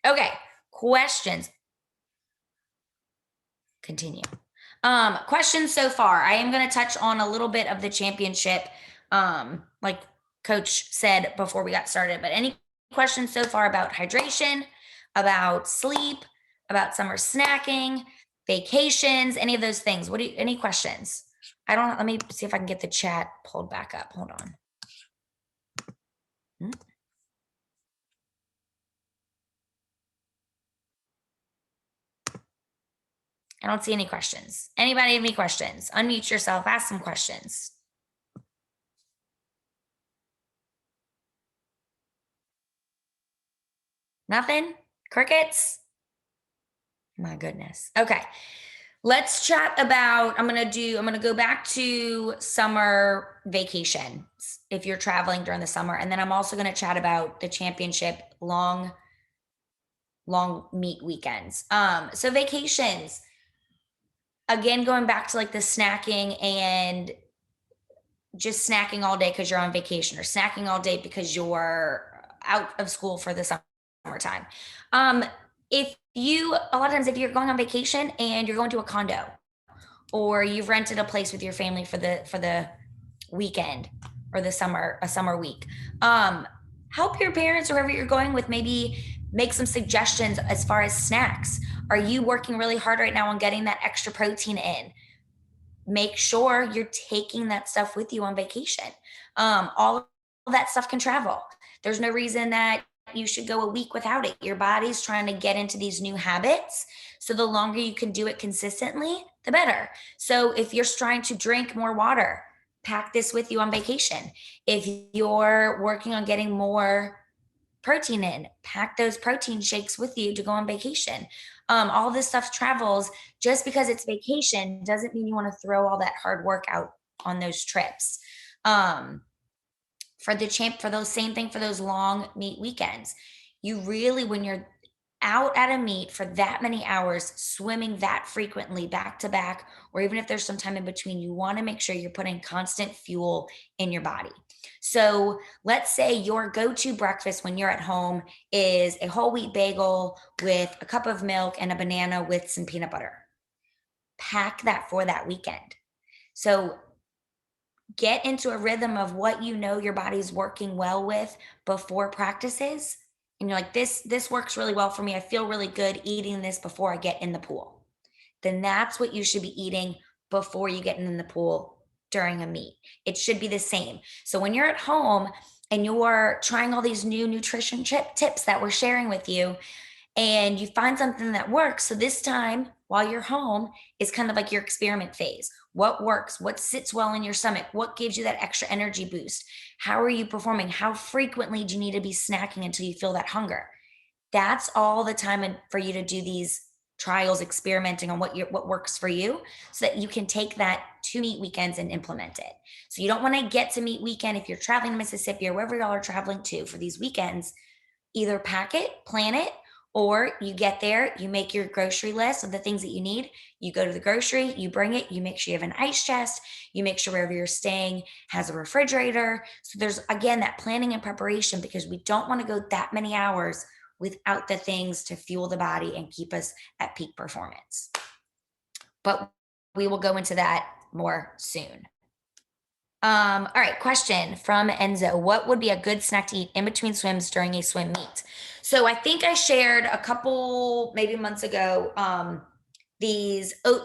Okay, questions. Continue. Questions so far. I am going to touch on a little bit of the championship, like Coach said before we got started. But any questions so far about hydration, about sleep, about summer snacking, vacations, any of those things? Any questions? I don't. Let me see if I can get the chat pulled back up. Hold on. Hmm? I don't see any questions. Anybody have any questions? Unmute yourself. Ask some questions. Nothing? Crickets? My goodness. Okay. Let's chat about I'm going to go back to summer vacations if you're traveling during the summer, and then I'm also going to chat about the championship long meet weekends. So vacations. Again, going back to like the snacking and just snacking all day because you're on vacation, or snacking all day because you're out of school for the summertime. If you a lot of times if you're going on vacation and you're going to a condo, or you've rented a place with your family for the weekend or a summer week, help your parents or whoever you're going with maybe make some suggestions as far as snacks. Are you working really hard right now on getting that extra protein in? Make sure you're taking that stuff with you on vacation. All of that stuff can travel. There's no reason that you should go a week without it. Your body's trying to get into these new habits. So the longer you can do it consistently, the better. So if you're trying to drink more water, pack this with you on vacation. If you're working on getting more protein in, pack those protein shakes with you to go on vacation. All this stuff travels. Just because it's vacation doesn't mean you want to throw all that hard work out on those trips. Um, for those same thing for those long meet weekends, you really, when you're out at a meet for that many hours, swimming that frequently back to back, or even if there's some time in between, you want to make sure you're putting constant fuel in your body. So let's say your go-to breakfast when you're at home is a whole wheat bagel with a cup of milk and a banana with some peanut butter. Pack that for that weekend. So get into a rhythm of what you know your body's working well with before practices, and you're like, this works really well for me, I feel really good eating this before I get in the pool. Then that's what you should be eating before you get in the pool during a meet. It should be the same. So when you're at home and you're trying all these new nutrition tips that we're sharing with you, and you find something that works. So this time while you're home is kind of like your experiment phase. What works? What sits well in your stomach? What gives you that extra energy boost? How are you performing? How frequently do you need to be snacking until you feel that hunger? That's all the time for you to do these trials, experimenting on what works for you, so that you can take that to meet weekends and implement it. So you don't want to get to meet weekend if you're traveling to Mississippi or wherever y'all are traveling to for these weekends. Either pack it, plan it, or you get there, you make your grocery list of the things that you need. You go to the grocery, you bring it, you make sure you have an ice chest, you make sure wherever you're staying has a refrigerator. So there's again that planning and preparation, because we don't want to go that many hours without the things to fuel the body and keep us at peak performance. But we will go into that more soon. All right, question from Enzo. What would be a good snack to eat in between swims during a swim meet? So I think I shared a couple, maybe months ago, these oat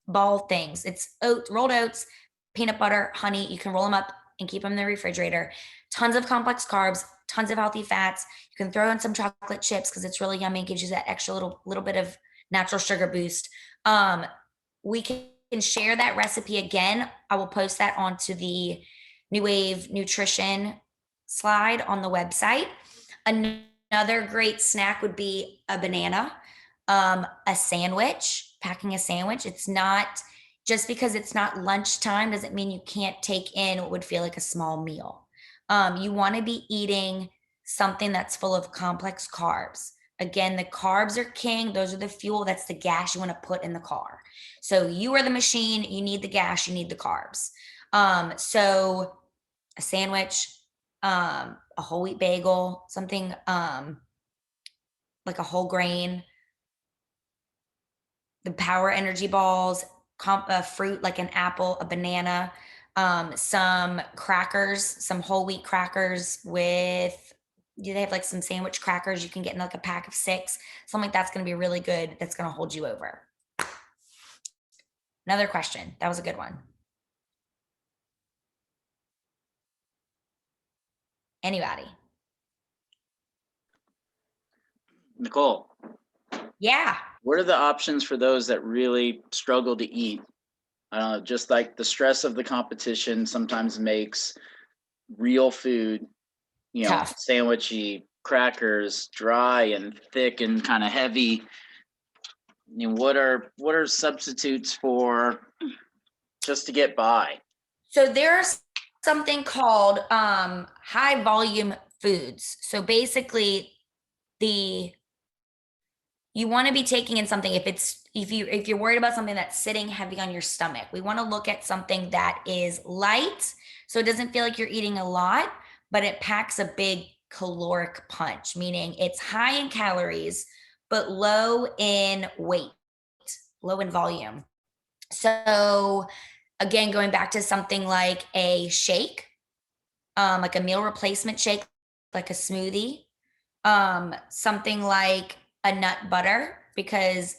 ball things. It's rolled oats, peanut butter, honey. You can roll them up and keep them in the refrigerator. Tons of complex carbs, tons of healthy fats. You can throw in some chocolate chips because it's really yummy. It gives you that extra little bit of natural sugar boost. We can share that recipe again. I will post that onto the New Wave Nutrition slide on the website. Another great snack would be a banana, a sandwich, packing a sandwich. It's not just because it's not lunchtime doesn't mean you can't take in what would feel like a small meal. You want to be eating something that's full of complex carbs. Again, the carbs are king. Those are the fuel. That's the gas you want to put in the car. So you are the machine. You need the gas. You need the carbs. So a sandwich, a whole wheat bagel, something like a whole grain, the power energy balls, fruit like an apple, a banana, some crackers, some whole wheat crackers with, do they have like some sandwich crackers you can get in like a pack of 6? Something like that's going to be really good. That's going to hold you over. Another question. That was a good one. Anybody? Nichole. Yeah. What are the options for those that really struggle to eat? I don't know, just like the stress of the competition sometimes makes real food, Tough. sandwichy, crackers, dry and thick and kind of heavy. What are substitutes for just to get by? So there's something called high volume foods. So basically you want to be taking in something, if you're worried about something that's sitting heavy on your stomach, we want to look at something that is light, so it doesn't feel like you're eating a lot, but it packs a big caloric punch, meaning it's high in calories but low in weight, low in volume. So again, going back to something like a shake, like a meal replacement shake, like a smoothie, something like a nut butter, because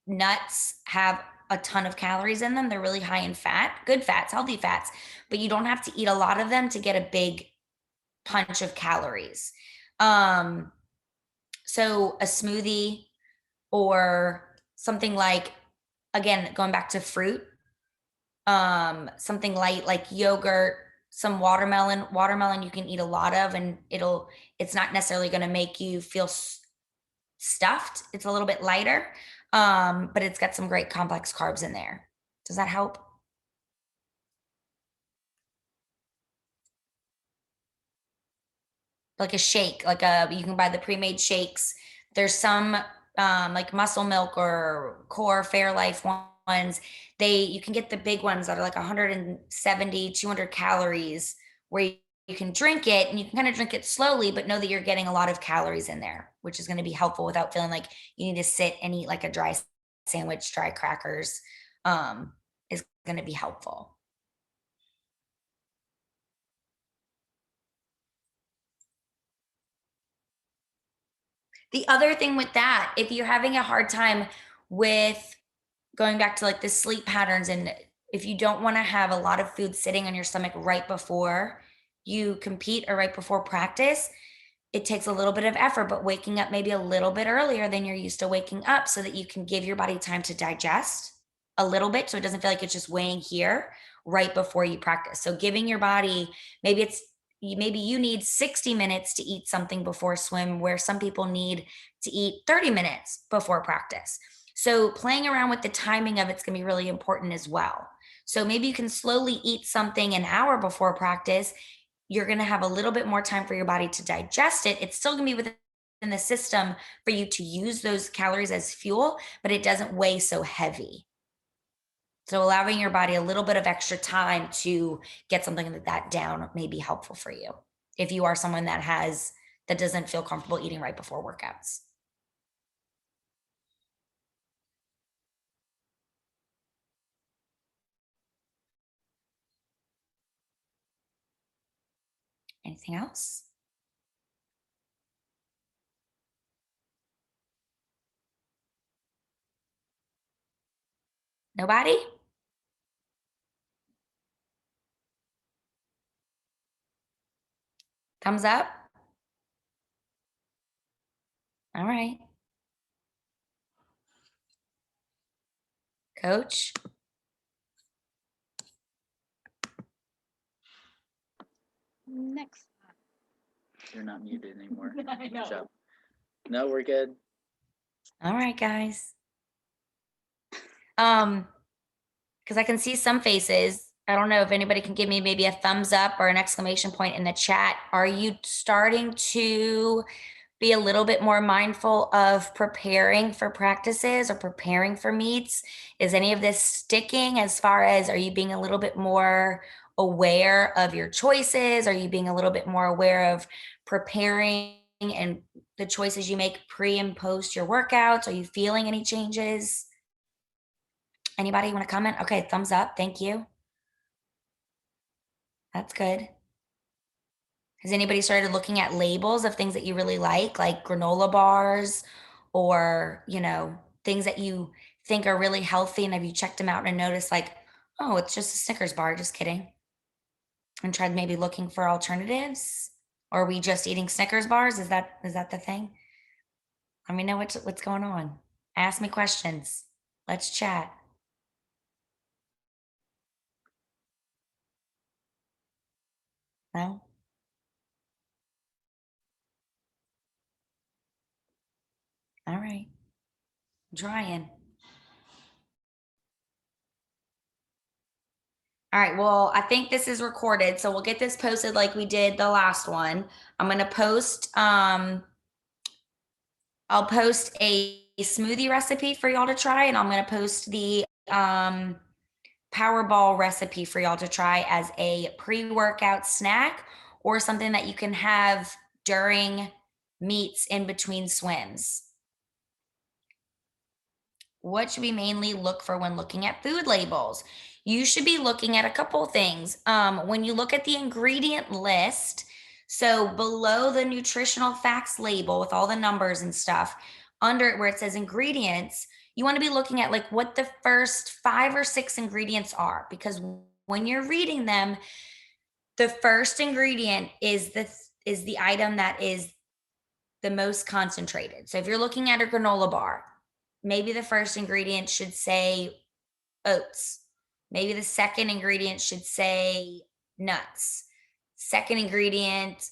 nuts have a ton of calories in them. They're really high in fat, good fats, healthy fats, but you don't have to eat a lot of them to get a big punch of calories. So a smoothie, or something like, again, going back to fruit, something light like yogurt, some watermelon you can eat a lot of, and it's not necessarily going to make you feel stuffed. It's a little bit lighter, but it's got some great complex carbs in there. Does that help? Like a shake, you can buy the pre-made shakes. There's some like Muscle Milk or Core Fairlife ones. You can get the big ones that are like 170, 200 calories, where you can drink it, and you can kind of drink it slowly, but know that you're getting a lot of calories in there, which is going to be helpful without feeling like you need to sit and eat like a dry sandwich, dry crackers, is going to be helpful. The other thing with that, if you're having a hard time with going back to like the sleep patterns, and if you don't want to have a lot of food sitting on your stomach right before you compete or right before practice, it takes a little bit of effort, but waking up maybe a little bit earlier than you're used to waking up, so that you can give your body time to digest a little bit, so it doesn't feel like it's just weighing here right before you practice. So giving your body, maybe you need 60 minutes to eat something before swim, where some people need to eat 30 minutes before practice. So playing around with the timing of it's going to be really important as well. So maybe you can slowly eat something an hour before practice. You're going to have a little bit more time for your body to digest it. It's still going to be within the system for you to use those calories as fuel, but it doesn't weigh so heavy. So allowing your body a little bit of extra time to get something like that down may be helpful for you, if you are someone that doesn't feel comfortable eating right before workouts. Anything else? Nobody? Thumbs up? All right. Coach? Next. You're not muted anymore. I know. So, no, we're good. All right, guys. Because I can see some faces. I don't know if anybody can give me maybe a thumbs up or an exclamation point in the chat. Are you starting to be a little bit more mindful of preparing for practices or preparing for meets? Is any of this sticking, as far as, are you being a little bit more aware of your choices? Are you being a little bit more aware of preparing and the choices you make pre and post your workouts? Are you feeling any changes? Anybody want to comment? Okay, thumbs up. Thank you. That's good. Has anybody started looking at labels of things that you really like granola bars or, things that you think are really healthy? And have you checked them out and noticed oh, it's just a Snickers bar, just kidding. And tried maybe looking for alternatives? Or are we just eating Snickers bars? Is that the thing? Let me know what's going on. Ask me questions. Let's chat. No? All right. I'm trying. All right. Well, I think this is recorded, so we'll get this posted like we did the last one. I'm going to post I'll post a smoothie recipe for y'all to try, and I'm going to post the Powerball recipe for y'all to try as a pre-workout snack or something that you can have during meets in between swims. What should we mainly look for when looking at food labels? You should be looking at a couple things. When you look at the ingredient list, so below the nutritional facts label with all the numbers and stuff, under it where it says ingredients, you want to be looking at what the first 5 or 6 ingredients are, because when you're reading them, the first ingredient is the item that is the most concentrated. So if you're looking at a granola bar, maybe the first ingredient should say oats. Maybe the second ingredient should say nuts. Second ingredient,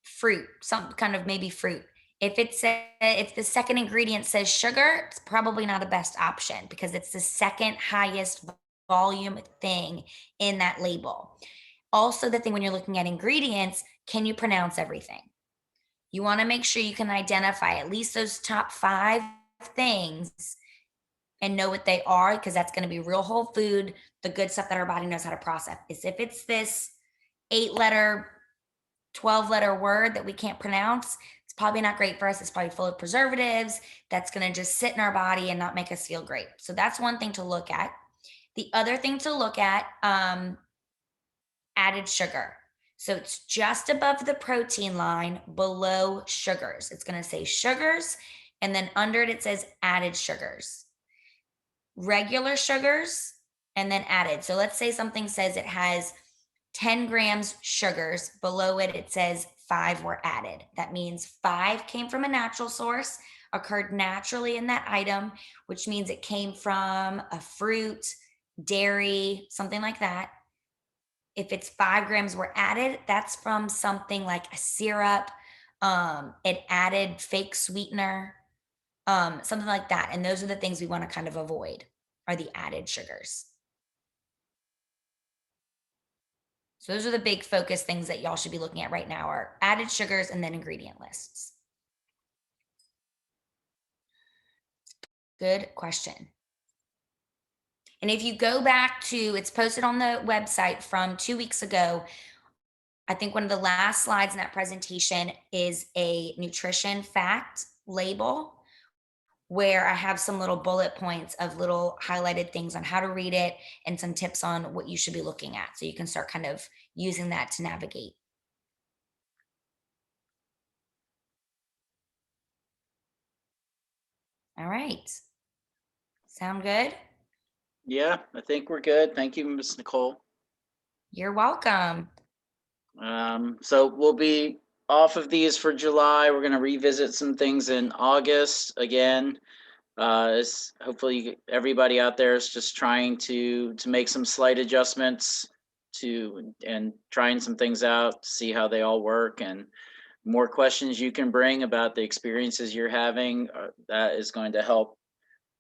fruit, some kind of maybe fruit. If the second ingredient says sugar, it's probably not a best option because it's the second highest volume thing in that label. Also, the thing when you're looking at ingredients, can you pronounce everything? You want to make sure you can identify at least those top 5 things and know what they are, because that's going to be real whole food, the good stuff that our body knows how to process. Is if it's this 8-letter, 12-letter word that we can't pronounce, it's probably not great for us. It's probably full of preservatives. That's going to just sit in our body and not make us feel great. So that's one thing to look at. The other thing to look at, added sugar. So it's just above the protein line below sugars. It's going to say sugars, and then under it says added sugars. Regular sugars and then added. So let's say something says it has 10 grams sugars. Below it, it says 5 were added. That means 5 came from a natural source, occurred naturally in that item, which means it came from a fruit, dairy, something like that. If it's 5 grams were added, that's from something like a syrup, an added fake sweetener, something like that. And those are the things we want to kind of avoid, are the added sugars. So those are the big focus things that y'all should be looking at right now, are added sugars and then ingredient lists. Good question. And if you go back to, it's posted on the website from 2 weeks ago. I think one of the last slides in that presentation is a nutrition fact label where I have some little bullet points of little highlighted things on how to read it and some tips on what you should be looking at. So you can start kind of using that to navigate. All right. Sound good? Yeah, I think we're good. Thank you, Ms. Nichole. You're welcome. So we'll be off of these for July. We're going to revisit some things in August again. Hopefully everybody out there is just trying to make some slight adjustments and trying some things out to see how they all work, and more questions you can bring about the experiences you're having, that is going to help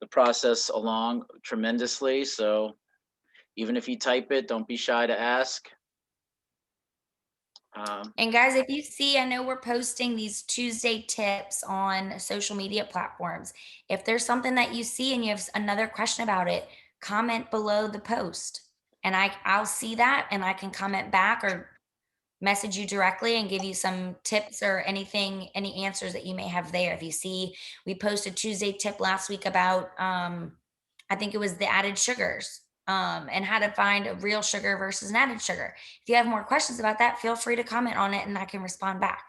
the process along tremendously. So even if you type it, don't be shy to ask. And guys, if you see, I know we're posting these Tuesday tips on social media platforms. If there's something that you see and you have another question about it, comment below the post and I'll see that and I can comment back or message you directly and give you some tips or anything, any answers that you may have there. If you see, we posted Tuesday tip last week about, I think it was the added sugars, and how to find a real sugar versus an added sugar. If you have more questions about that, feel free to comment on it and I can respond back.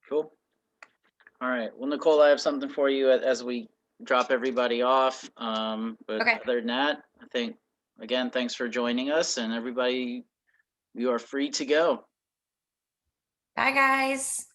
Cool. All right. Well, Nichole, I have something for you as we drop everybody off. But Okay. other than that, I think, again, thanks for joining us, and everybody, you are free to go. Bye, guys.